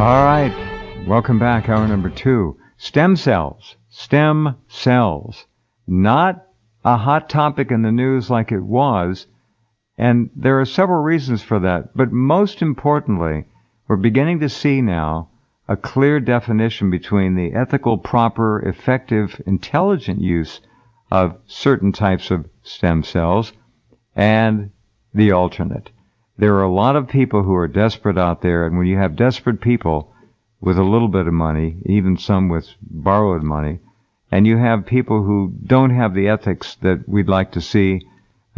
All right. Welcome back. Hour number 2. Stem cells. Stem cells. Not a hot topic in the news like it was. And there are several reasons for that. But most importantly, we're beginning to see now a clear definition between the ethical, proper, effective, intelligent use of certain types of stem cells and the alternate. There are a lot of people who are desperate out there, and when you have desperate people with a little bit of money, even some with borrowed money, and you have people who don't have the ethics that we'd like to see,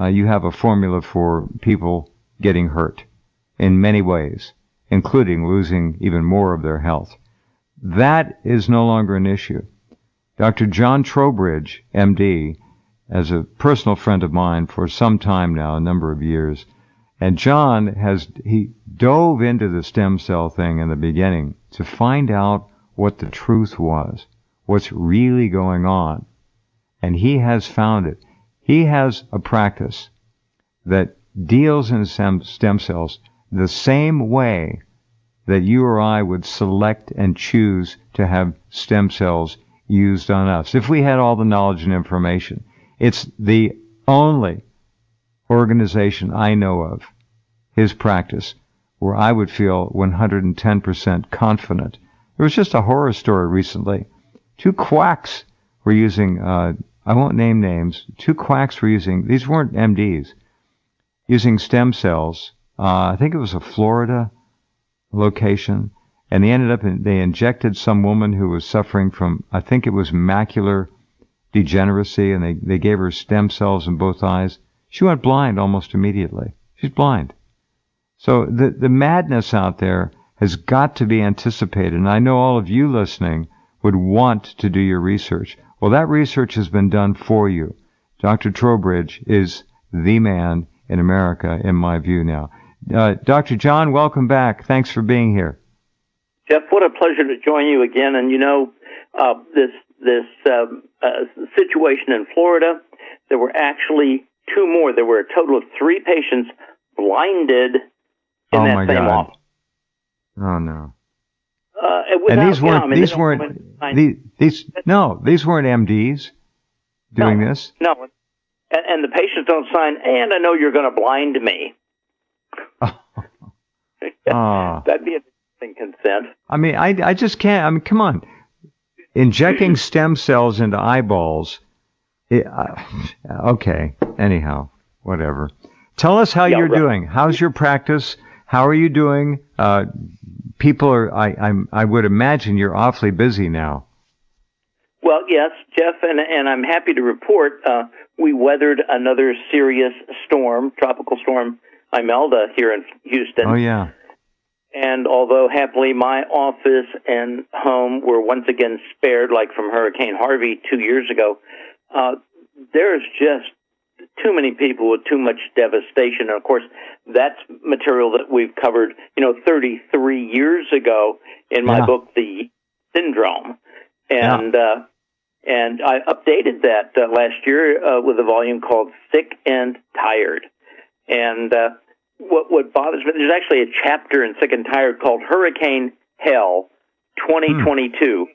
you have a formula for people getting hurt in many ways, including losing even more of their health. That is no longer an issue. Dr. John Trowbridge, MD, as a personal friend of mine for some time now, a number of years, and John he dove into the stem cell thing in the beginning to find out what the truth was, what's really going on. And he has found it. He has a practice that deals in stem cells the same way that you or I would select and choose to have stem cells used on us if we had all the knowledge and information. It's the only organization I know of, his practice, where I would feel 110% confident. There was just a horror story recently. 2 quacks were using, I won't name names, 2 quacks were using, these weren't MDs, using stem cells. I think it was a Florida location, and they injected some woman who was suffering from, I think it was macular degeneracy, and they gave her stem cells in both eyes. She went blind almost immediately. She's blind. So the madness out there has got to be anticipated, and I know all of you listening would want to do your research. Well, that research has been done for you. Dr. Trowbridge is the man in America, in my view now. Dr. John, welcome back. Thanks for being here. Jeff, what a pleasure to join you again. And this situation in Florida, there were actually 2 more. There were a total of 3 patients blinded in that same office. Oh no! And these weren't MDs doing this. No, and the patients don't sign. And I know you're going to blind me. That'd be a consent. I mean, I just can't. I mean, come on. Injecting stem cells into eyeballs. Okay. Anyhow, whatever. Tell us how you're doing. How's your practice? How are you doing? People are. I would imagine you're awfully busy now. Well, yes, Jeff, and I'm happy to report we weathered another serious storm, tropical storm Imelda here in Houston. Oh yeah. And although happily my office and home were once again spared, like from Hurricane Harvey 2 years ago, there's just too many people with too much devastation. And of course, that's material that we've covered, 33 years ago in my book, The Syndrome. And I updated that last year with a volume called Sick and Tired. And what bothers me, there's actually a chapter in Sick and Tired called Hurricane Hell 2022,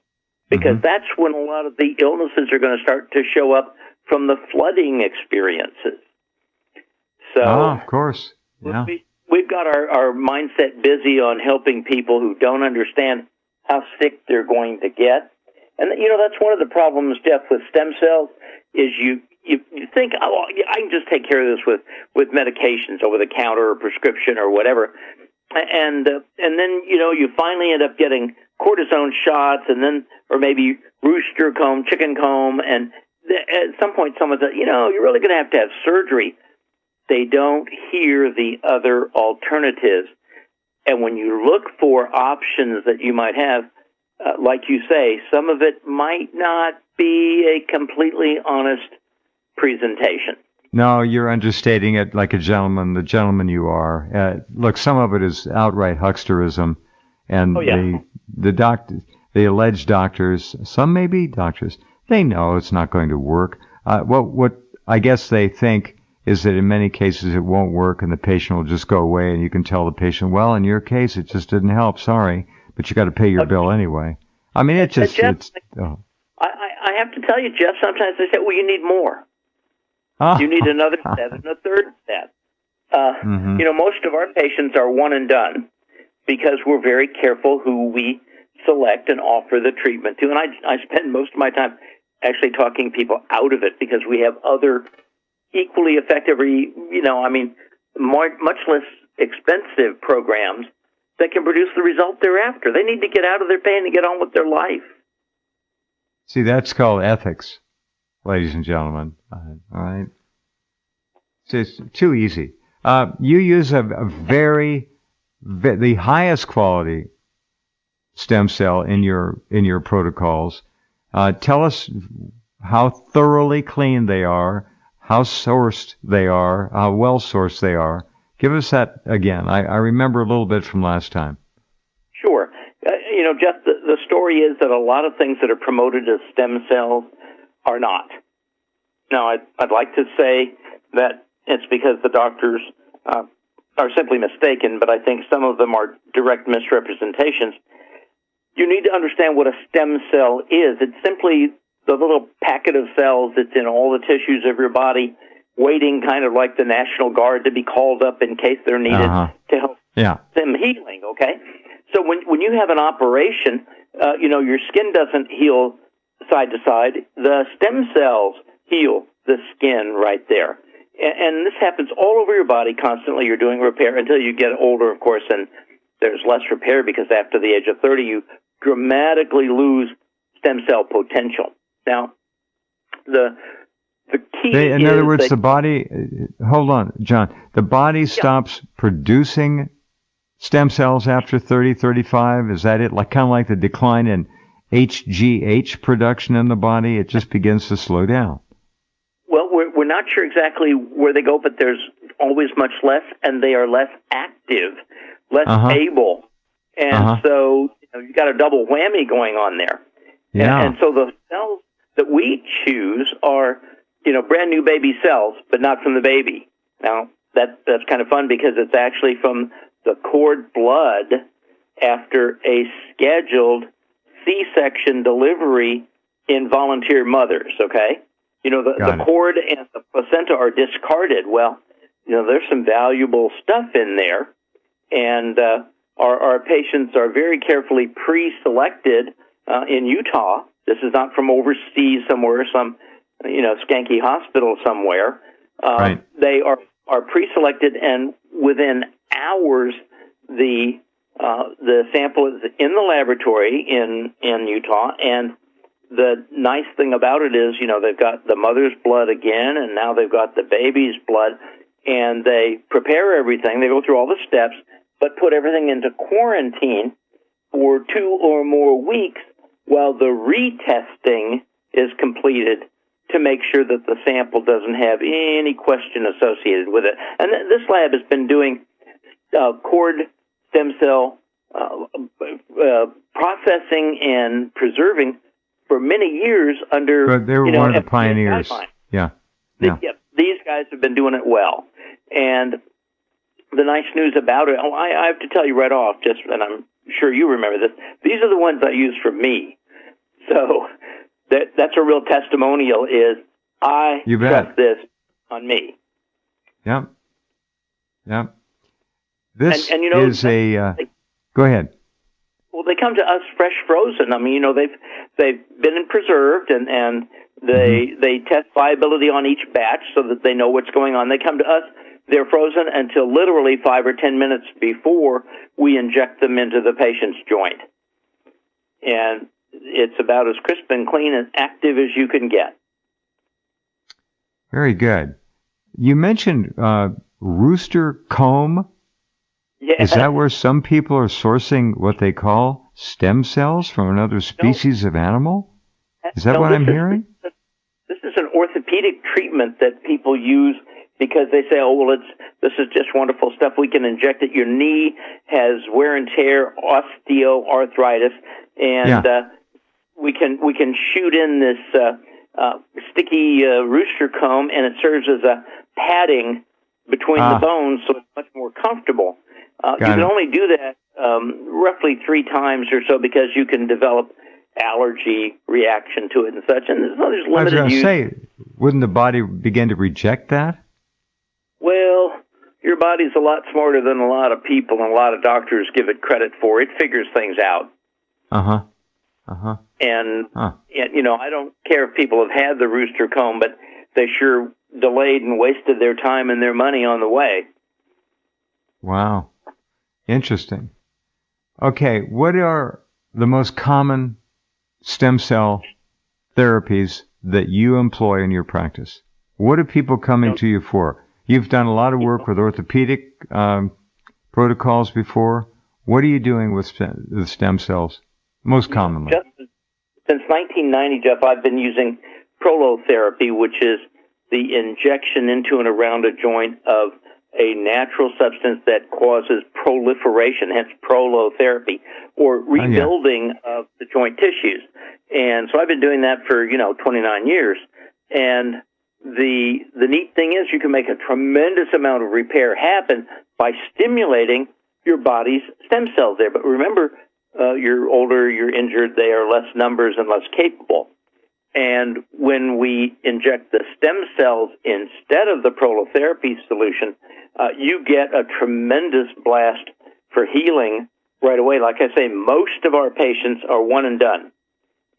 because that's when a lot of the illnesses are going to start to show up from the flooding experiences. So, of course, yeah. We've got our mindset busy on helping people who don't understand how sick they're going to get. And, that's one of the problems, Jeff, with stem cells, is you think, oh, I can just take care of this with medications over the counter or prescription or whatever. And then, you finally end up getting cortisone shots or maybe rooster comb, chicken comb, and at some point someone says, you're really going to have surgery. They don't hear the other alternatives. And when you look for options that you might have, like you say, some of it might not be a completely honest presentation. No, you're understating it like the gentleman you are. Look, some of it is outright hucksterism, and the alleged doctors, some may be doctors, they know it's not going to work. What I guess they think is that in many cases it won't work and the patient will just go away, and you can tell the patient, well, in your case it just didn't help, sorry. but you got to pay your bill anyway. I mean, it just, Jeff, it's... Oh. I have to tell you, Jeff, sometimes they say, well, you need more. You need another set and a third set. You know, most of our patients are one and done because we're very careful who we select and offer the treatment to. And I spend most of my time actually talking people out of it because we have other equally effective, much less expensive programs that can produce the result they're after. They need to get out of their pain and get on with their life. See, that's called ethics, ladies and gentlemen. All right? It's too easy. You use the highest quality stem cell in your protocols. Tell us how thoroughly clean they are, how sourced they are, how well sourced they are. Give us that again. I remember a little bit from last time. Sure. Jeff, the story is that a lot of things that are promoted as stem cells are not. Now, I'd like to say that it's because the doctors are simply mistaken, but I think some of them are direct misrepresentations. You need to understand what a stem cell is. It's simply the little packet of cells that's in all the tissues of your body, waiting kind of like the National Guard to be called up in case they're needed to help them healing, okay? So when you have an operation, your skin doesn't heal side to side. The stem cells heal the skin right there. And this happens all over your body constantly. You're doing repair until you get older, of course, and there's less repair because after the age of 30, you dramatically lose stem cell potential. Now, the key is... In other words, the body... Hold on, John. The body stops producing stem cells after 30, 35? Is that it? Kind of like the decline in HGH production in the body? It just begins to slow down. Well, we're not sure exactly where they go, but there's always much less, and they are less active, less able. And so you got a double whammy going on there. Yeah. And so the cells that we choose are, brand new baby cells, but not from the baby. Now, that's kind of fun because it's actually from the cord blood after a scheduled C-section delivery in volunteer mothers, okay? The cord and the placenta are discarded. Well, there's some valuable stuff in there, and our patients are very carefully pre-selected in Utah. This is not from overseas somewhere, some skanky hospital somewhere. Right. They are pre-selected, and within hours, the sample is in the laboratory in Utah, and the nice thing about it is, they've got the mother's blood again, and now they've got the baby's blood, and they prepare everything. They go through all the steps, but put everything into quarantine for 2 or more weeks while the retesting is completed to make sure that the sample doesn't have any question associated with it. And this lab has been doing cord stem cell processing and preserving for many years under... But they were one of the pioneers. Yeah. These guys have been doing it well. And the nice news about it, I have to tell you right off, and I'm sure you remember this, these are the ones I use for me. So that's a real testimonial is I trust this on me. Yeah. This is go ahead. Well, they come to us fresh frozen. I mean, they've been preserved, and they test viability on each batch so that they know what's going on. They come to us, they're frozen until literally 5 or 10 minutes before we inject them into the patient's joint. And it's about as crisp and clean and active as you can get. Very good. You mentioned rooster comb. Yeah. Is that where some people are sourcing what they call stem cells from another species of animal? Is that what I'm hearing? This is an orthopedic treatment that people use because they say, this is just wonderful stuff. We can inject it. Your knee has wear and tear, osteoarthritis, and we can shoot in this sticky rooster comb, and it serves as a padding between the bones, so it's much more comfortable. You can only do that roughly 3 times or so because you can develop allergy reaction to it and such. And there's I was limited going to use. say, wouldn't the body begin to reject that? Well, your body's a lot smarter than a lot of people and a lot of doctors give it credit for. It figures things out. Uh-huh. Uh-huh. And you know, I don't care if people have had the rooster comb, but they sure delayed and wasted their time and their money on the way. Wow. Interesting. Okay, what are the most common stem cell therapies that you employ in your practice? What are people coming to you for? You've done a lot of work with orthopedic protocols before. What are you doing with the stem cells most commonly? Since 1990, Jeff, I've been using prolotherapy, which is the injection into and around a joint of a natural substance that causes proliferation, hence prolotherapy, or rebuilding of the joint tissues. And so I've been doing that for, 29 years. And the neat thing is you can make a tremendous amount of repair happen by stimulating your body's stem cells there. But remember, you're older, you're injured, they are less numbers and less capable. And when we inject the stem cells instead of the prolotherapy solution, you get a tremendous blast for healing right away. Like I say, most of our patients are one and done.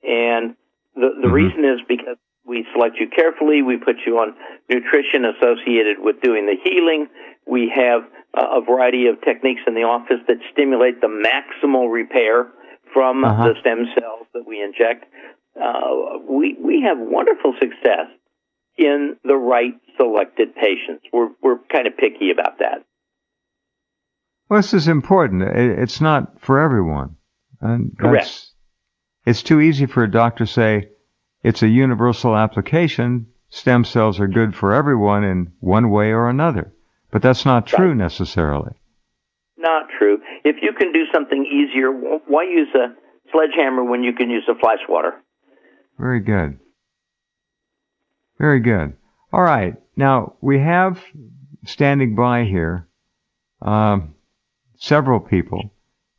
And the reason is because we select you carefully. We put you on nutrition associated with doing the healing. We have a variety of techniques in the office that stimulate the maximal repair from the stem cells that we inject. We have wonderful success in the right selected patients. We're kind of picky about that. Well, this is important. It's not for everyone. And correct. It's too easy for a doctor to say it's a universal application. Stem cells are good for everyone in one way or another. But that's not true necessarily. Not true. If you can do something easier, why use a sledgehammer when you can use a fly swatter? Very good. Very good. All right. Now, we have standing by here several people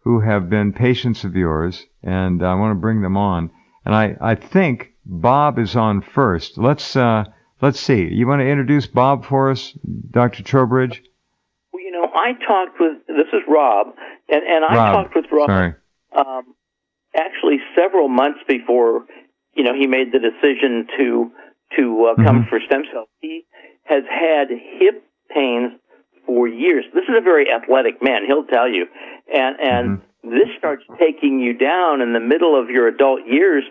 who have been patients of yours, and I want to bring them on. And I think Bob is on first. Let's see. You want to introduce Bob for us, Dr. Trowbridge? Well, I talked with, this is Rob, and I talked with Rob actually several months before, he made the decision to come for stem cells. He has had hip pains for years. This is a very athletic man, he'll tell you. And this starts taking you down in the middle of your adult years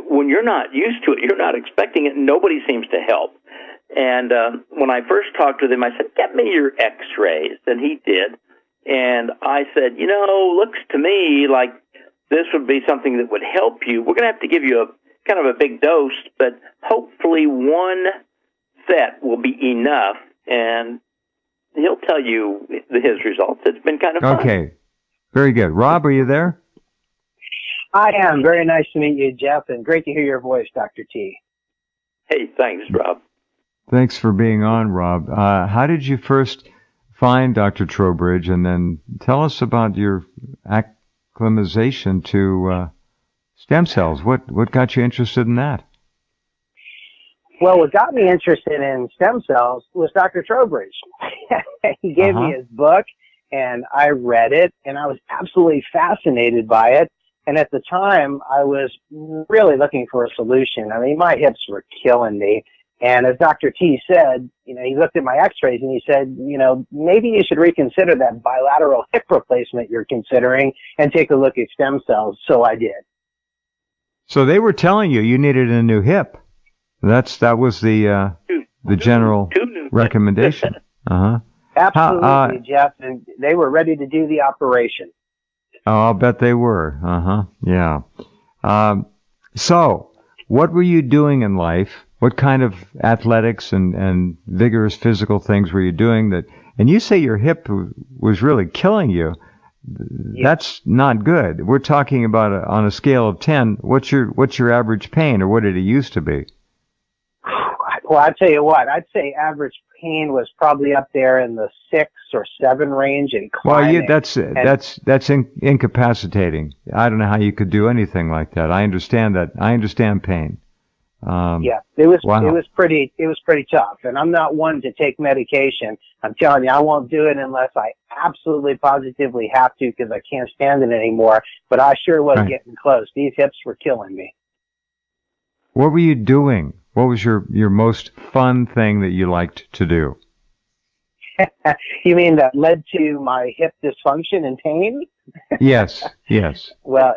when you're not used to it, you're not expecting it, and nobody seems to help. And when I first talked with him, I said, get me your x-rays. And he did. And I said, looks to me like this would be something that would help you. We're going to have to give you a kind of a big dose, but hopefully one set will be enough. And he'll tell you his results. It's been kind of fun. Okay. Very good. Rob, are you there? I am. Very nice to meet you, Jeff, and great to hear your voice, Dr. T. Hey, thanks, Rob. Thanks for being on, Rob. How did you first find Dr. Trowbridge, and then tell us about your acclimatization to stem cells. What got you interested in that? Well, what got me interested in stem cells was Dr. Trowbridge. He gave me his book, and I read it, and I was absolutely fascinated by it. And at the time, I was really looking for a solution. I mean, my hips were killing me. And as Dr. T said, he looked at my x-rays and he said, maybe you should reconsider that bilateral hip replacement you're considering and take a look at stem cells. So I did. So they were telling you needed a new hip. That was the general recommendation. Absolutely, Jeff. And they were ready to do the operation. Oh, I'll bet they were. Yeah. So what were you doing in life? What kind of athletics and vigorous physical things were you doing and you say your hip was really killing you. Yeah. That's not good. We're talking about on a scale of 10, what's your average pain, or what did it used to be? Well, I tell you what, I'd say average pain was probably up there in the 6 or 7 range and climbing. Well, that's incapacitating. I don't know how you could do anything like that. I understand that. I understand pain. Yeah, it was pretty tough. And I'm not one to take medication. I'm telling you, I won't do it unless I absolutely positively have to because I can't stand it anymore. But I sure was getting close. These hips were killing me. What were you doing? What was your most fun thing that you liked to do? You mean that led to my hip dysfunction and pain? Yes. Well,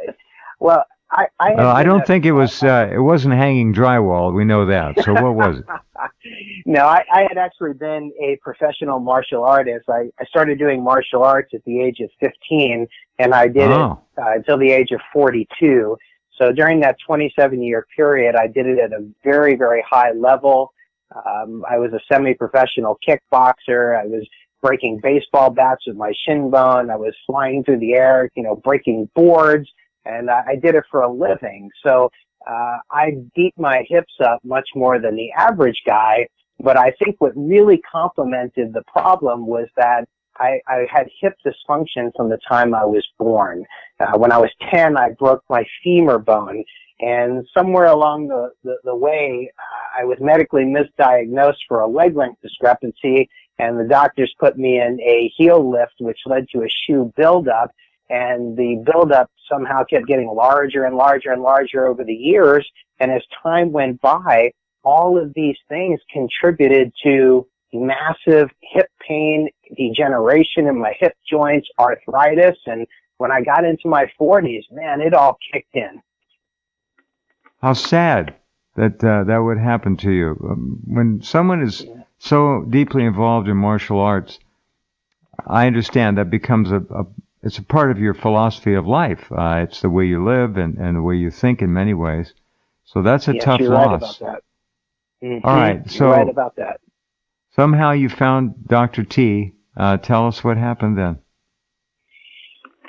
I don't think it wasn't hanging drywall. We know that. So what was it? No, I had actually been a professional martial artist. I started doing martial arts at the age of 15, and I did it until the age of 42. So during that 27-year period, I did it at a very, very high level. I was a semi-professional kickboxer. I was breaking baseball bats with my shin bone. I was flying through the air, breaking boards, and I did it for a living. So I beat my hips up much more than the average guy. But I think what really complemented the problem was that I had hip dysfunction from the time I was born. When I was 10, I broke my femur bone. And somewhere along the way, I was medically misdiagnosed for a leg length discrepancy, and the doctors put me in a heel lift, which led to a shoe buildup. And the buildup somehow kept getting larger and larger and larger over the years. And as time went by, all of these things contributed to massive hip pain, degeneration in my hip joints, arthritis. And when I got into my 40s, man, it all kicked in. How sad that that would happen to you. When someone is so deeply involved in martial arts, I understand that becomes it's a part of your philosophy of life. It's the way you live and the way you think in many ways. So that's a tough you're loss. Right about that. Mm-hmm. All right, so you're right about that. Somehow you found Dr. T. Tell us what happened then.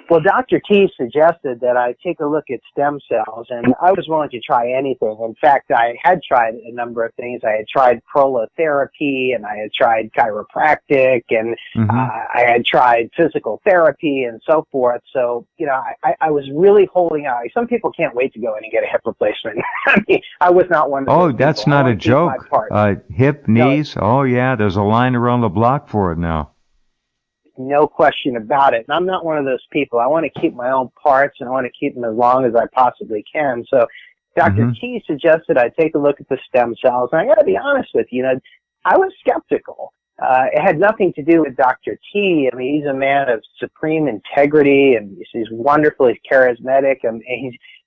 Well, Dr. T suggested that I take a look at stem cells, and I was willing to try anything. In fact, I had tried a number of things. I had tried prolotherapy, and I had tried chiropractic, and I had tried physical therapy and so forth. So, I was really holding out. Some people can't wait to go in and get a hip replacement. I mean, I was not one of those people. That's not a joke. Hip, knees, there's a line around the block for it now. No question about it. And I'm not one of those people. I want to keep my own parts, and I want to keep them as long as I possibly can. So Dr. T suggested I take a look at the stem cells. And I got to be honest with you, I was skeptical. It had nothing to do with Dr. T. I mean, he's a man of supreme integrity, and he's wonderfully charismatic, and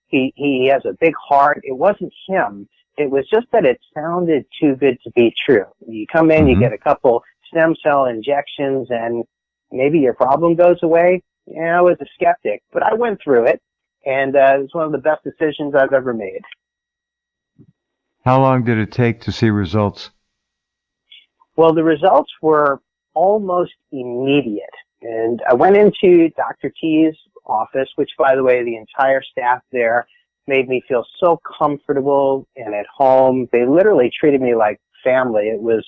he has a big heart. It wasn't him. It was just that it sounded too good to be true. You come in, you get a couple stem cell injections, and maybe your problem goes away. Yeah, I was a skeptic, but I went through it, and it was one of the best decisions I've ever made. How long did it take to see results? Well, the results were almost immediate. And I went into Dr. T's office, which, by the way, the entire staff there made me feel so comfortable and at home. They literally treated me like family. It was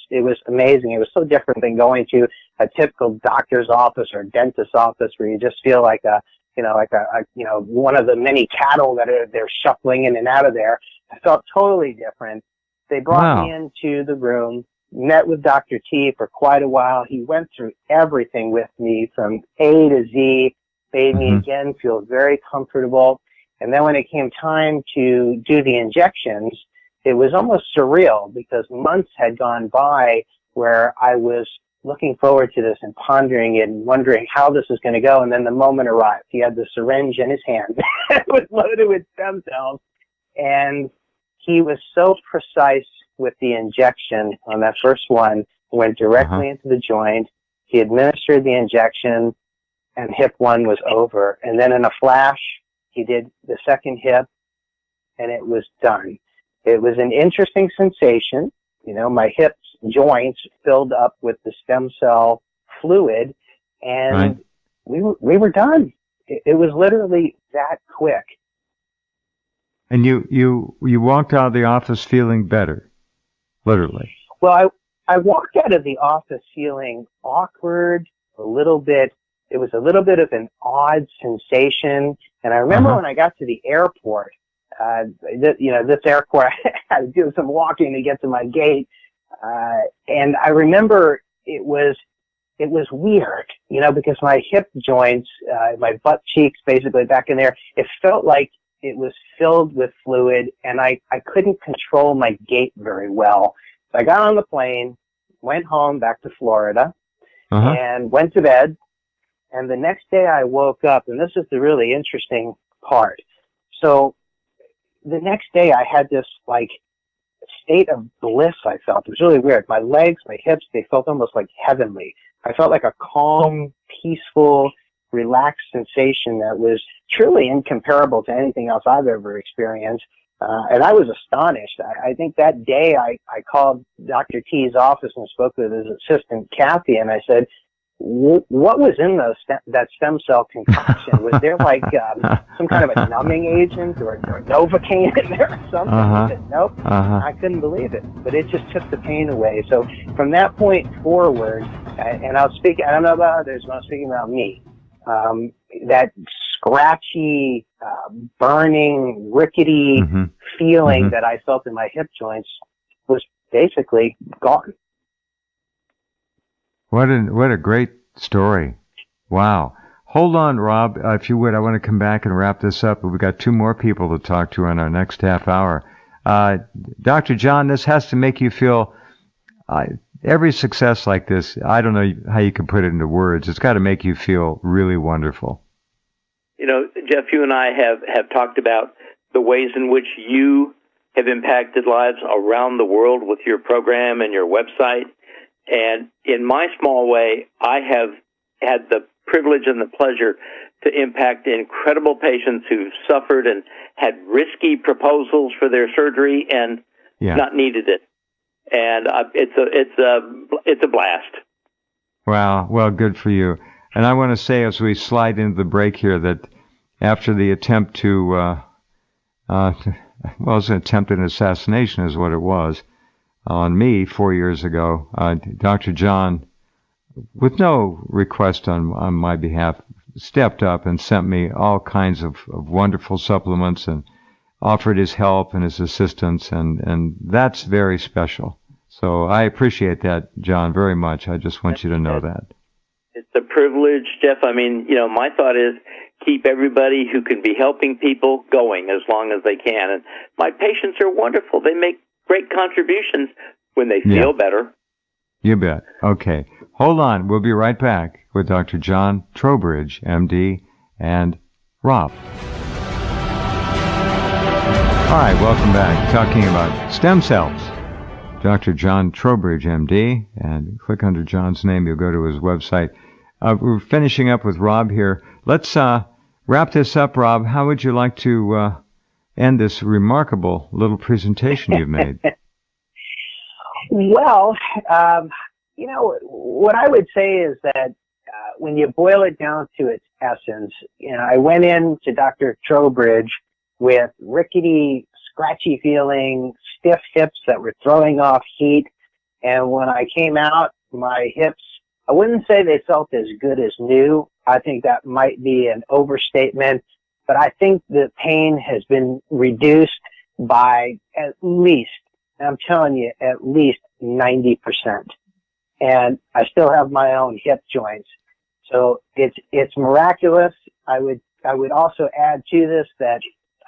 amazing. It was so different than going to a typical doctor's office or dentist's office where you just feel like one of the many cattle that they're shuffling in and out of there. I felt totally different. They brought me into the room, met with Dr. T for quite a while. He went through everything with me from A to Z, made me again feel very comfortable. And then when it came time to do the injections, it was almost surreal because months had gone by where I was looking forward to this and pondering it and wondering how this was going to go. And then the moment arrived. He had the syringe in his hand. It was loaded with stem cells. And he was so precise with the injection on that first one, went directly into the joint. He administered the injection, and hip one was over. And then in a flash, he did the second hip, and it was done. It was an interesting sensation. My hips joints filled up with the stem cell fluid, and we were done. It was literally that quick. And you walked out of the office feeling better, literally. Well, I walked out of the office feeling awkward, a little bit. It was a little bit of an odd sensation. And I remember when I got to the airport, this airport, I had to do some walking to get to my gate. And I remember it was weird, because my hip joints, my butt cheeks, basically back in there, it felt like it was filled with fluid, and I couldn't control my gait very well. So I got on the plane, went home back to Florida, and went to bed. And the next day I woke up, and this is the really interesting part. So the next day I had this state of bliss I felt. It was really weird. My legs, my hips, they felt almost like heavenly. I felt like a calm, peaceful, relaxed sensation that was truly incomparable to anything else I've ever experienced. And I was astonished. I think that day I called Dr. T's office and spoke with his assistant, Kathy, and I said, what was in that stem cell concoction? Was there some kind of a numbing agent or Novocaine in there or something? He said, nope. I couldn't believe it. But it just took the pain away. So from that point forward, and I don't know about others, but I'm speaking about me, that scratchy, burning, rickety feeling that I felt in my hip joints was basically gone. What a great story. Wow. Hold on, Rob, if you would. I want to come back and wrap this up, but we've got two more people to talk to in our next half hour. Dr. John, this has to make you feel, every success like this, I don't know how you can put it into words. It's got to make you feel really wonderful. Jeff, you and I have talked about the ways in which you have impacted lives around the world with your program and your website. And in my small way, I have had the privilege and the pleasure to impact incredible patients who've suffered and had risky proposals for their surgery and not needed it. And it's a blast. Wow. Well, good for you. And I want to say, as we slide into the break here, that after the attempt to, it was an attempted assassination is what it was, on me 4 years ago, Dr. John, with no request on my behalf, stepped up and sent me all kinds of wonderful supplements and offered his help and his assistance, and that's very special. So I appreciate that, John, very much. I just want you to know that. It's a privilege, Jeff. I mean, my thought is keep everybody who can be helping people going as long as they can. And my patients are wonderful. They make great contributions when they feel better. You bet. Okay. Hold on. We'll be right back with Dr. John Trowbridge, MD, and Rob. All right, welcome back. Talking about stem cells. Dr. John Trowbridge, MD, and click under John's name. You'll go to his website. We're finishing up with Rob here. Let's wrap this up, Rob. How would you like to end this remarkable little presentation you've made? Well, what I would say is that when you boil it down to its essence, I went in to Dr. Trowbridge with rickety, scratchy feeling, stiff hips that were throwing off heat. And when I came out, my hips, I wouldn't say they felt as good as new. I think that might be an overstatement, but I think the pain has been reduced by at least, I'm telling you, at least 90%. And I still have my own hip joints. So it's miraculous. I would also add to this that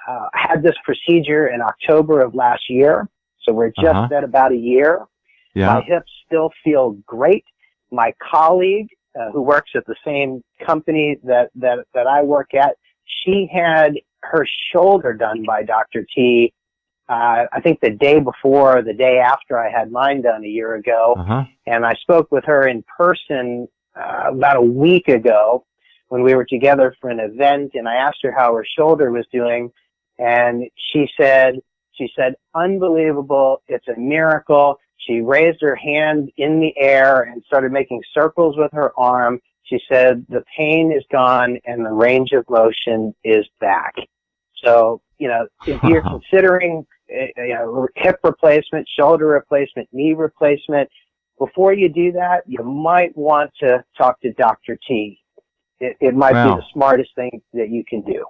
I had this procedure in October of last year. So we're just at about a year. My hips still feel great. My colleague, who works at the same company that I work at, she had her shoulder done by Dr. T, I think the day before, the day after I had mine done a year ago. And I spoke with her in person about a week ago when we were together for an event, and I asked her how her shoulder was doing, and she said, unbelievable, it's a miracle. She raised her hand in the air and started making circles with her arm. She said the pain is gone and the range of motion is back. So, if you're considering hip replacement, shoulder replacement, knee replacement. Before you do that, you might want to talk to Dr. T. It might be the smartest thing that you can do.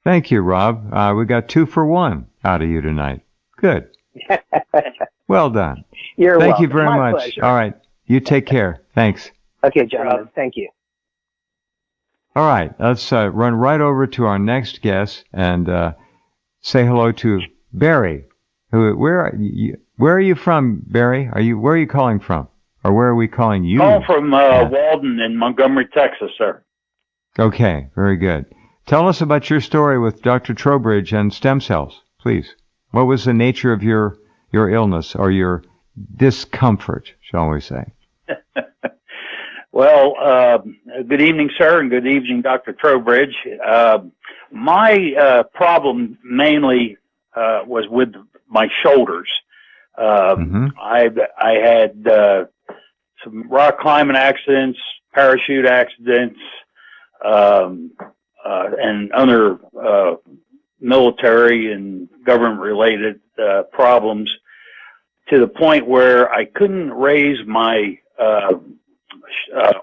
Thank you, Rob. We got 2 for 1 out of you tonight. Good. Well done. You're welcome. Thank you very much. Pleasure. All right. You take care. Thanks. Okay, gentlemen. Thank you. All right. Let's run right over to our next guest and say hello to Barry. Where are you from, Barry? Where are you calling from? Or where are we calling you? Calling from Walden in Montgomery, Texas, sir. Okay. Very good. Tell us about your story with Dr. Trowbridge and stem cells, please. What was the nature of your illness or your discomfort, shall we say? Well, good evening, sir, and good evening, Dr. Trowbridge. My problem mainly was with my shoulders. I had some rock climbing accidents, parachute accidents, and other military and government-related problems, to the point where I couldn't raise my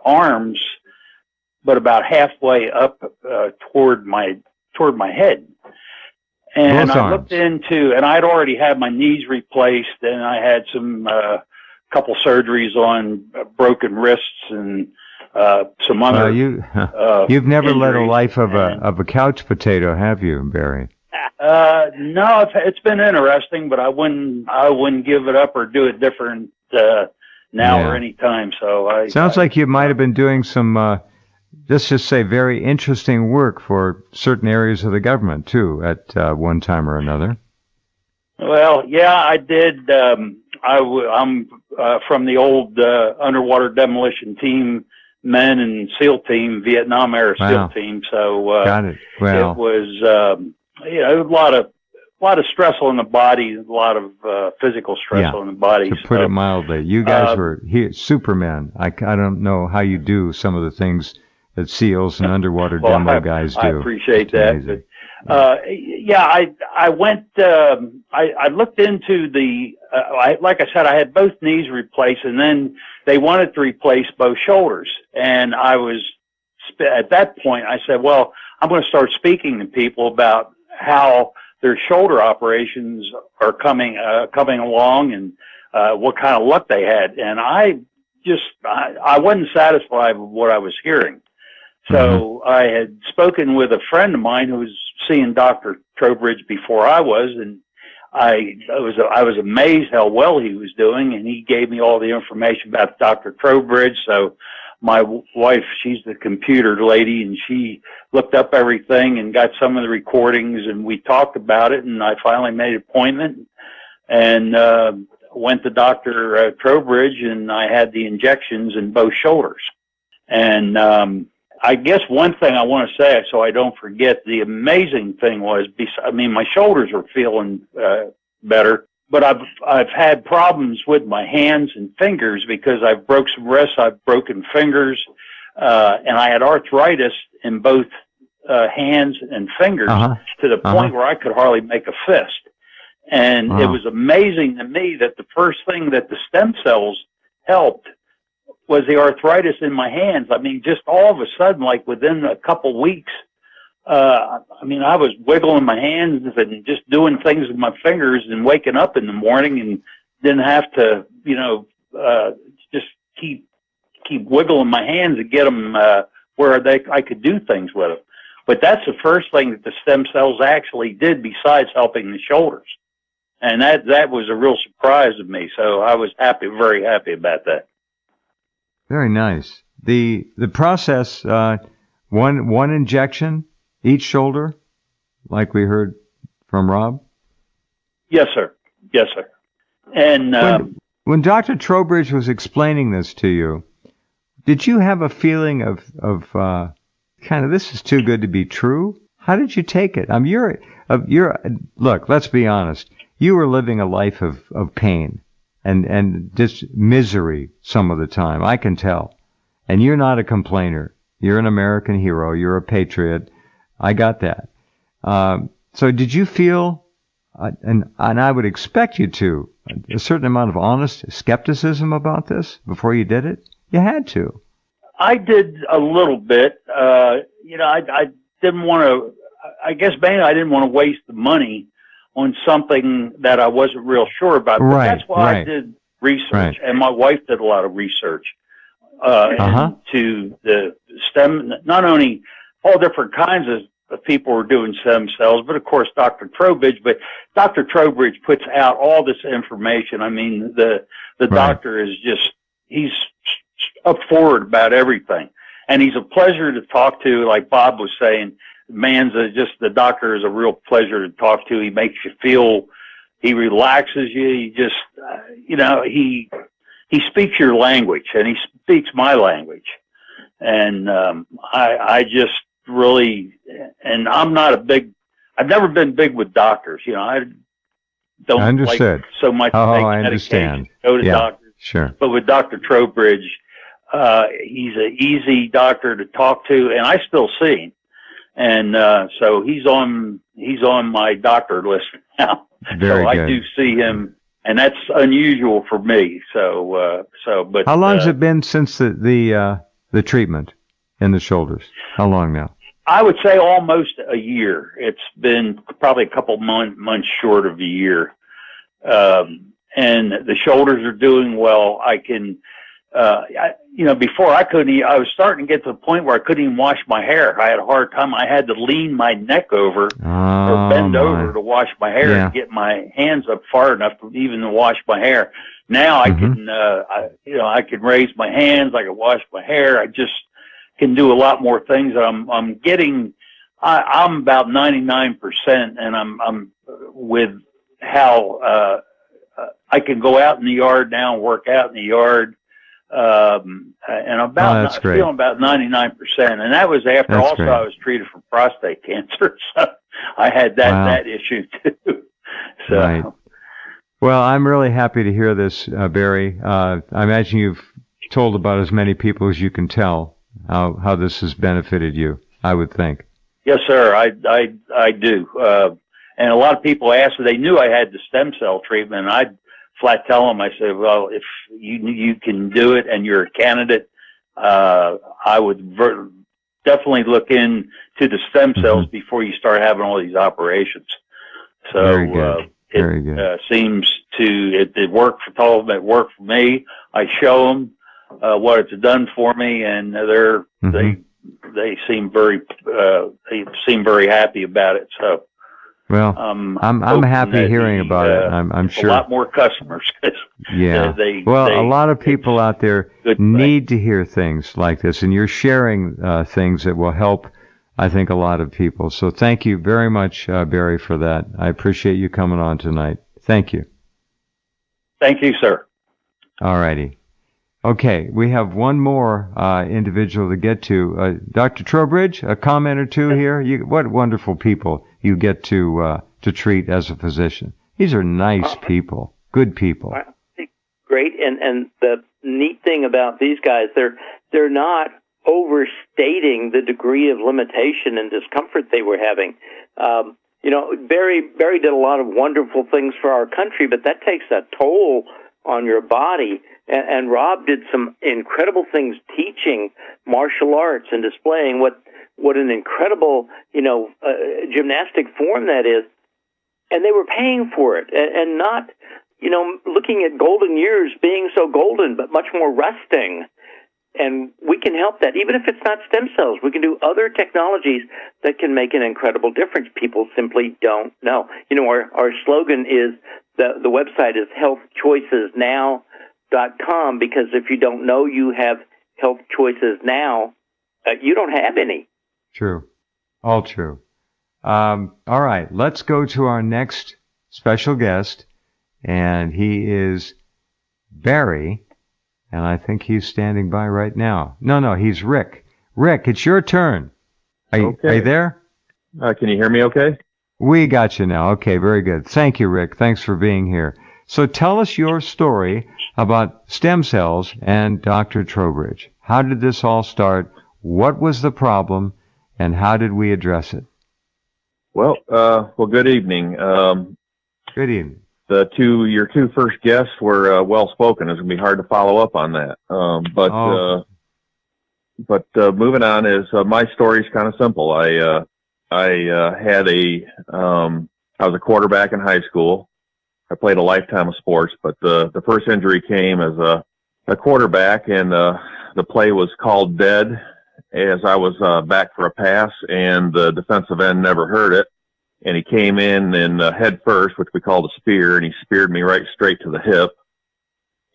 arms, but about halfway up toward my head. And Both I arms. looked into, and I'd already had my knees replaced, and I had some couple surgeries on broken wrists and some other. You've never led a injuries. life of a couch potato, have you, Barry? No, it's been interesting, but I wouldn't give it up or do it different now or any time. So sounds like you might have been doing some, let's just say, very interesting work for certain areas of the government too, at one time or another. Well, yeah, I did. I'm from the old underwater demolition team, men and SEAL team, Vietnam era SEAL team. So got it. Well, it was a lot of stress on the body, a lot of physical stress on the body. To put it mildly, you guys were Supermen. I don't know how you do some of the things that SEALs and underwater demo guys do. I appreciate that. But, I went. I looked into the. Like I said, I had both knees replaced, and then they wanted to replace both shoulders. And I was at that point. I said, "Well, I'm going to start speaking to people about how their shoulder operations are coming along, and what kind of luck they had." And I wasn't satisfied with what I was hearing. So I had spoken with a friend of mine who was seeing Dr. Trowbridge before I was, and I was amazed how well he was doing, and he gave me all the information about Dr. Trowbridge. So my wife, she's the computer lady, and she looked up everything and got some of the recordings, and we talked about it, and I finally made an appointment and went to Dr. Trowbridge, and I had the injections in both shoulders. And I guess one thing I want to say, so I don't forget, the amazing thing was, my shoulders were feeling better, but I've had problems with my hands and fingers because I've broke some wrists, I've broken fingers, and I had arthritis in both hands and fingers to the point where I could hardly make a fist. And it was amazing to me that the first thing that the stem cells helped was the arthritis in my hands. I mean, just all of a sudden, like within a couple weeks, I was wiggling my hands and just doing things with my fingers and waking up in the morning and didn't have to, just keep wiggling my hands and get them where I could do things with them. But that's the first thing that the stem cells actually did besides helping the shoulders. And that was a real surprise to me. So I was very happy about that. Very nice. The process, one injection each shoulder, like we heard from Rob? Yes, sir. Yes, sir. And when Dr. Trowbridge was explaining this to you, did you have a feeling of kind of, this is too good to be true? How did you take it? Look, let's be honest. You were living a life of pain and just misery some of the time. I can tell. And you're not a complainer. You're an American hero. You're a patriot. I got that. So did you feel and I would expect you to, a certain amount of honest skepticism about this before you did it. You had to. I did a little bit. I didn't want to, I guess mainly I didn't want to waste the money on something that I wasn't real sure about. But that's why I did research, and my wife did a lot of research into the stem, not only all different kinds of people were doing stem cells, but of course Dr. Trowbridge. But Dr. Trowbridge puts out all this information. I mean, the doctor is just, he's up forward about everything. And he's a pleasure to talk to, like Bob was saying. The doctor is a real pleasure to talk to. He makes you feel, he relaxes you. He just, he speaks your language, and he speaks my language. And I just really, and I'm not I've never been big with doctors. I don't like so much I understand. Go to doctors. Sure. But with Dr. Trowbridge, he's an easy doctor to talk to, and I still see him. And so he's on my doctor list now. Very I good. do see him, and that's unusual for me. But how long has it been since the treatment in the shoulders? How long now? I would say almost a year. It's been probably a couple months short of a year. And the shoulders are doing well. I can, before I was starting to get to the point where I couldn't even wash my hair. I had a hard time. I had to lean my neck over or bend over to wash my hair and get my hands up far enough to even wash my hair. Now I can, I can raise my hands. I can wash my hair. I just can do a lot more things. I'm about 99%, and I'm with how, I can go out in the yard now and work out in the yard. And I'm feeling about 99%. And that was after I was treated for prostate cancer. So I had that issue too. So. Right. Well, I'm really happy to hear this, Barry. I imagine you've told about as many people as you can tell how this has benefited you, I would think. Yes, sir. I do. And a lot of people asked if they knew I had the stem cell treatment. And I'd flat tell them, I said, well, if you can do it and you're a candidate, I would definitely look into the stem cells before you start having all these operations. So Very good. Seems it worked for all of them. It worked for me. I show them what it's done for me, and they seem very happy about it. So. Well, I'm happy hearing about it. I'm sure a lot more customers. Yeah. A lot of people out there need to hear things like this, and you're sharing things that will help, I think, a lot of people. So thank you very much, Barry, for that. I appreciate you coming on tonight. Thank you. Thank you, sir. All righty. Okay, we have one more individual to get to. Dr. Trowbridge, a comment or two here. What wonderful people you get to treat as a physician. These are nice people, good people. Great, and the neat thing about these guys, they're not overstating the degree of limitation and discomfort they were having. Barry did a lot of wonderful things for our country, but that takes a toll on your body. And Rob did some incredible things teaching martial arts and displaying what an incredible, gymnastic form that is. And they were paying for it and not, looking at golden years being so golden, but much more rusting. And we can help that. Even if it's not stem cells, we can do other technologies that can make an incredible difference. People simply don't know. Our slogan is, the website is healthchoicesnow.com, because if you don't know you have health choices now, you don't have any. True. All true. All right. Let's go to our next special guest, and he is Barry, and I think he's standing by right now. No, he's Rick. Rick, it's your turn. Are you there? Can you hear me okay? We got you now. Okay, very good. Thank you, Rick. Thanks for being here. So tell us your story about stem cells and Dr. Trowbridge. How did this all start? What was the problem, and how did we address it? Well, good evening. Good evening. Your two first guests were well spoken. It's gonna be hard to follow up on that. But moving on is my story is kind of simple. I was a quarterback in high school. I played a lifetime of sports, but the first injury came as a quarterback, and the play was called dead as I was back for a pass, and the defensive end never heard it. And he came in and head first, which we called a spear, and he speared me right straight to the hip.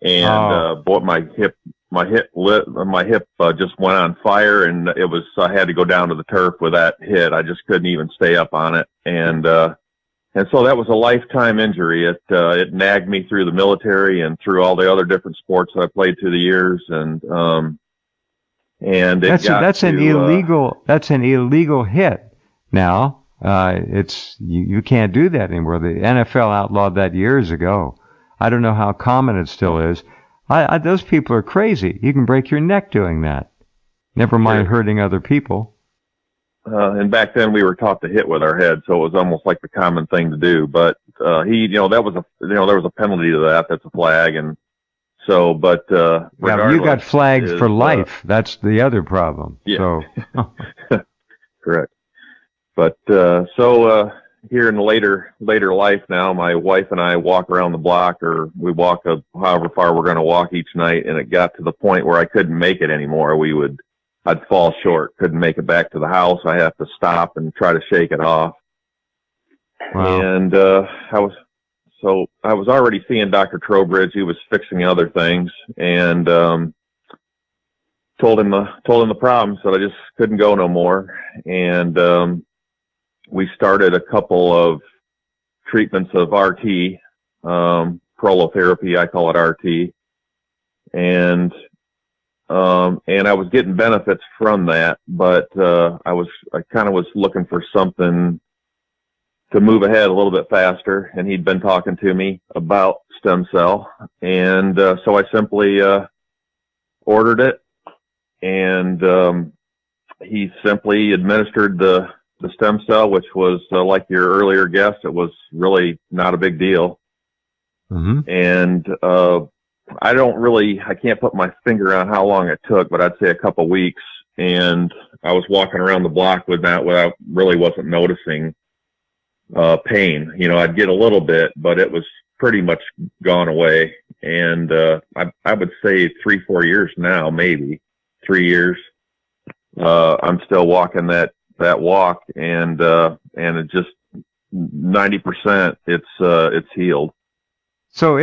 And boy, my hip just went on fire, and I had to go down to the turf with that hit. I just couldn't even stay up on it, and so that was a lifetime injury. It nagged me through the military and through all the other different sports that I played through the years, and that's an illegal hit now. You can't do that anymore. The NFL outlawed that years ago. I don't know how common it still is. Those people are crazy. You can break your neck doing that. Never mind hurting other people. And back then we were taught to hit with our head, so it was almost like the common thing to do. But there was a penalty to that. That's a flag, and so. But you got flagged for life. That's the other problem. Yeah. So. Correct. But here in later life now, my wife and I walk around the block, or we walk however far we're going to walk each night, and it got to the point where I couldn't make it anymore. I'd fall short, couldn't make it back to the house. I have to stop and try to shake it off. Wow. And I was already seeing Dr. Trowbridge. He was fixing other things, and told him the problem, so I just couldn't go no more. And we started a couple of treatments of RT, prolotherapy, I call it RT. And I was getting benefits from that, but I kind of was looking for something to move ahead a little bit faster, and he'd been talking to me about stem cell. And so I simply ordered it, and he simply administered the stem cell, which was like your earlier guest, it was really not a big deal. Mm-hmm. And I can't put my finger on how long it took, but I'd say a couple weeks. And I was walking around the block with that without really wasn't noticing pain. I'd get a little bit, but it was pretty much gone away. And I would say 3-4 years now, maybe 3 years. I'm still walking that walk, and it just 90% it's healed. So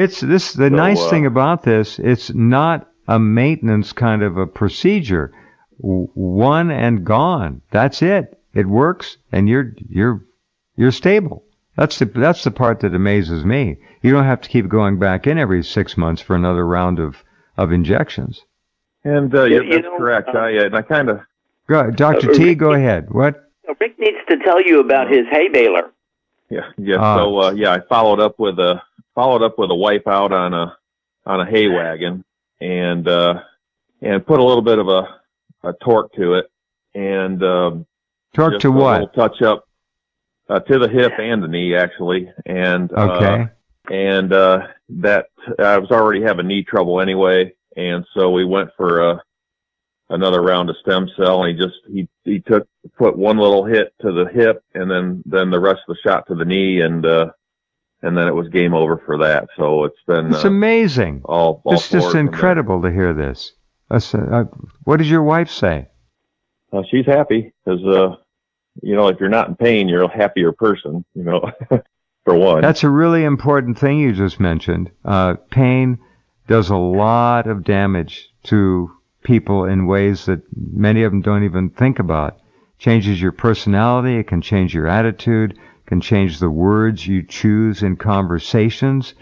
nice thing about this, it's not a maintenance kind of a procedure. One and gone. That's it. It works, and you're stable. That's the part that amazes me. You don't have to keep going back in every 6 months for another round of injections. And that's correct. I kind of. Dr. T, go ahead. What? Rick needs to tell you about his hay baler. Yeah. So I followed up with a wipe out on a hay wagon, and put a little bit of a torque to it, and torque to what? A little touch up to the hip and the knee, actually. And okay. That I was already having knee trouble anyway, and so we went for another round of stem cell, and he put one little hit to the hip, and then the rest of the shot to the knee, and then it was game over for that. So it's amazing. It's just incredible to hear this. What does your wife say? She's happy because if you're not in pain, you're a happier person. For one. That's a really important thing you just mentioned. Pain does a lot of damage to people in ways that many of them don't even think about. Changes your personality, it can change your attitude, can change the words you choose in conversations,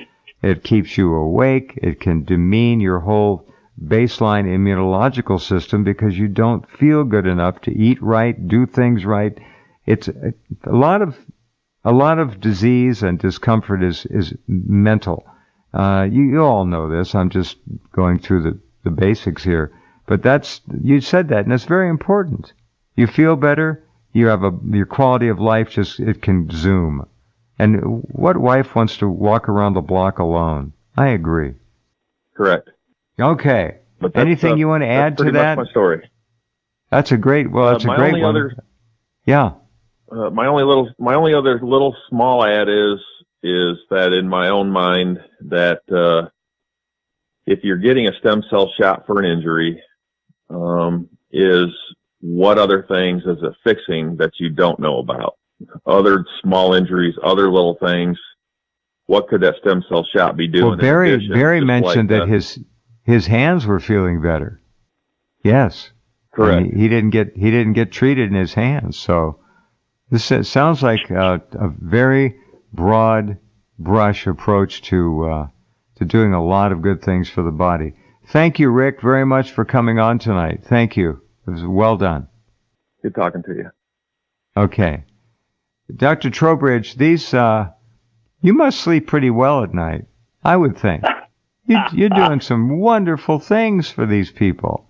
it keeps you awake, it can demean your whole baseline immunological system because you don't feel good enough to eat right, do things right. It's a lot of disease and discomfort is mental. You all know this. I'm just going through the basics here. But you said that, and it's very important. You feel better. You have your quality of life it can zoom. And what wife wants to walk around the block alone? I agree. Correct. Okay. But anything you want to add to that? That's pretty much my story. That's a great. Well, that's a great one. Yeah. My only other little small add is that in my own mind that if you're getting a stem cell shot for an injury, is what other things is it fixing that you don't know about? Other small injuries, other little things. What could that stem cell shot be doing? Well, Barry mentioned that his hands were feeling better. Yes. Correct. He didn't get treated in his hands. So this sounds like a very broad brush approach to doing a lot of good things for the body. Thank you, Rick, very much for coming on tonight. Thank you. It was well done. Good talking to you. Okay. Dr. Trowbridge, you must sleep pretty well at night, I would think. You're doing some wonderful things for these people.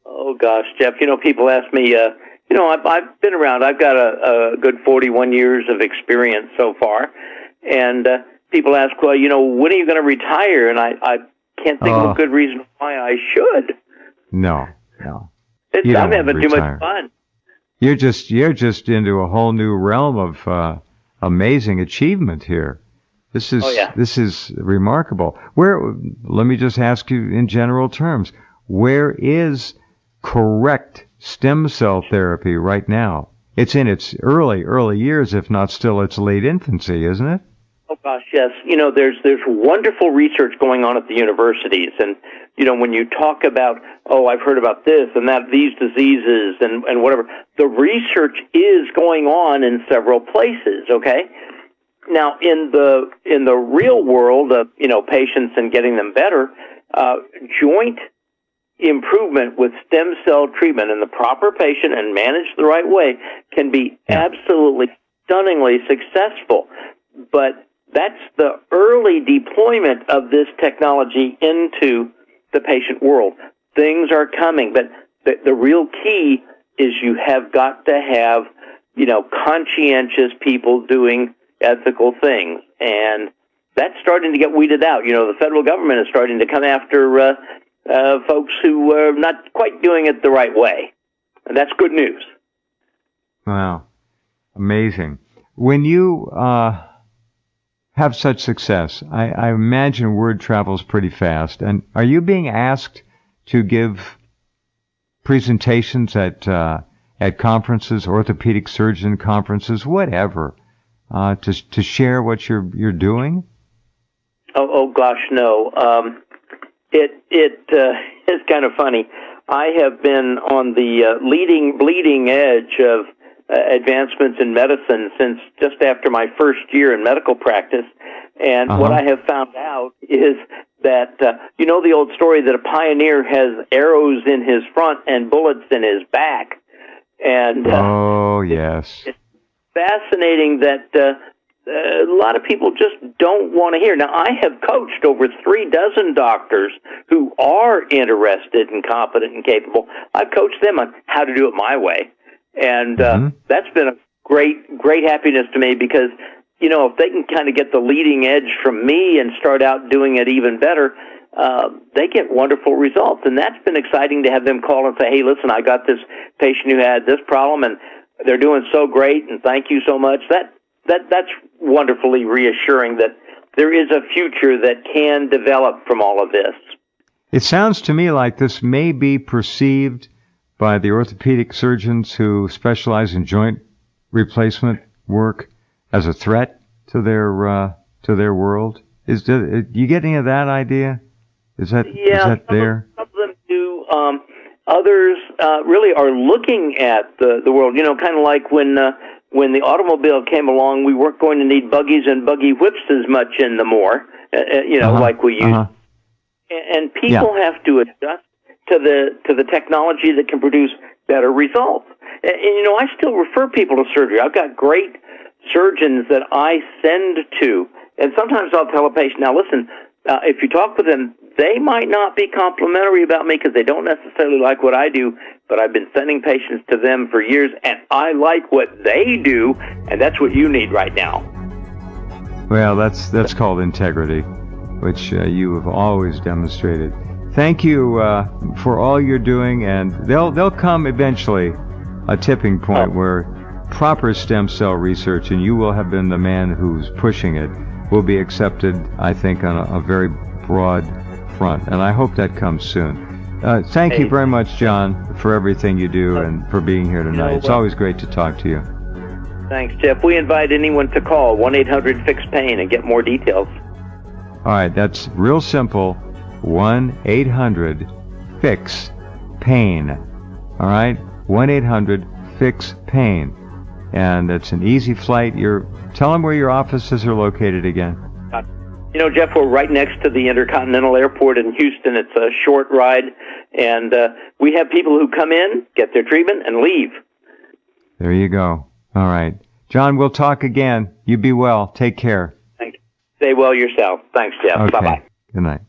Oh, gosh, Jeff, people ask me, I've been around. I've got a good 41 years of experience so far. And people ask, well, when are you going to retire? And I can't think of a good reason why I should. No. I'm having too much fun. You're just into a whole new realm of amazing achievement here. This is remarkable. Let me just ask you in general terms, where is correct stem cell therapy right now? It's in its early years, if not still its late infancy, isn't it? Oh gosh, yes. There's wonderful research going on at the universities, and when you talk about, I've heard about this and that, these diseases and whatever, the research is going on in several places. Okay, now in the real world of patients and getting them better, joint improvement with stem cell treatment in the proper patient and managed the right way can be absolutely stunningly successful, but that's the early deployment of this technology into the patient world. Things are coming, but the real key is you have got to have, conscientious people doing ethical things. And that's starting to get weeded out. The federal government is starting to come after folks who are not quite doing it the right way. And that's good news. Wow. Amazing. When you have such success, I imagine word travels pretty fast. And are you being asked to give presentations at conferences, orthopedic surgeon conferences, whatever, to share what you're doing? Oh gosh, no. It's kind of funny. I have been on the bleeding edge of advancements in medicine since just after my first year in medical practice. And what I have found out is that, the old story that a pioneer has arrows in his front and bullets in his back. And yes. It's fascinating that a lot of people just don't want to hear. Now, I have coached over 36 doctors who are interested and competent and capable. I've coached them on how to do it my way. And that's been a great happiness to me because, if they can kind of get the leading edge from me and start out doing it even better, they get wonderful results. And that's been exciting to have them call and say, hey, listen, I got this patient who had this problem, and they're doing so great, and thank you so much. That's wonderfully reassuring that there is a future that can develop from all of this. It sounds to me like this may be perceived by the orthopedic surgeons who specialize in joint replacement work as a threat to their world. You get any of that idea? Is that there? Some of them do. Others really are looking at the world. Kind of like when the automobile came along, we weren't going to need buggies and buggy whips as much anymore. Like we used. And people have to adjust to the technology that can produce better results. And I still refer people to surgery. I've got great surgeons that I send to, and sometimes I'll tell a patient, now listen, if you talk with them, they might not be complimentary about me because they don't necessarily like what I do, but I've been sending patients to them for years, and I like what they do, and that's what you need right now. Well, that's called integrity, which you have always demonstrated. Thank you for all you're doing, and there'll come eventually a tipping point where proper stem cell research, and you will have been the man who's pushing it, will be accepted, I think, on a very broad front, and I hope that comes soon. Thank you very much, John, for everything you do and for being here tonight. It's always great to talk to you. Thanks, Jeff. We invite anyone to call 1-800-FIX-PAIN and get more details. All right, that's real simple. 1-800-FIX-PAIN. All right, 1-800-FIX-PAIN. And it's an easy flight. Tell them where your offices are located again. You know, Jeff, we're right next to the Intercontinental Airport in Houston. It's a short ride, and we have people who come in, get their treatment, and leave. There you go. All right. John, we'll talk again. You be well. Take care. Thanks. Stay well yourself. Thanks, Jeff. Okay. Bye-bye. Good night.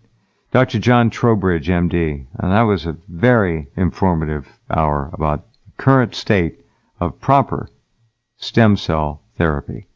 Dr. John Trowbridge, MD. And that was a very informative hour about the current state of proper stem cell therapy.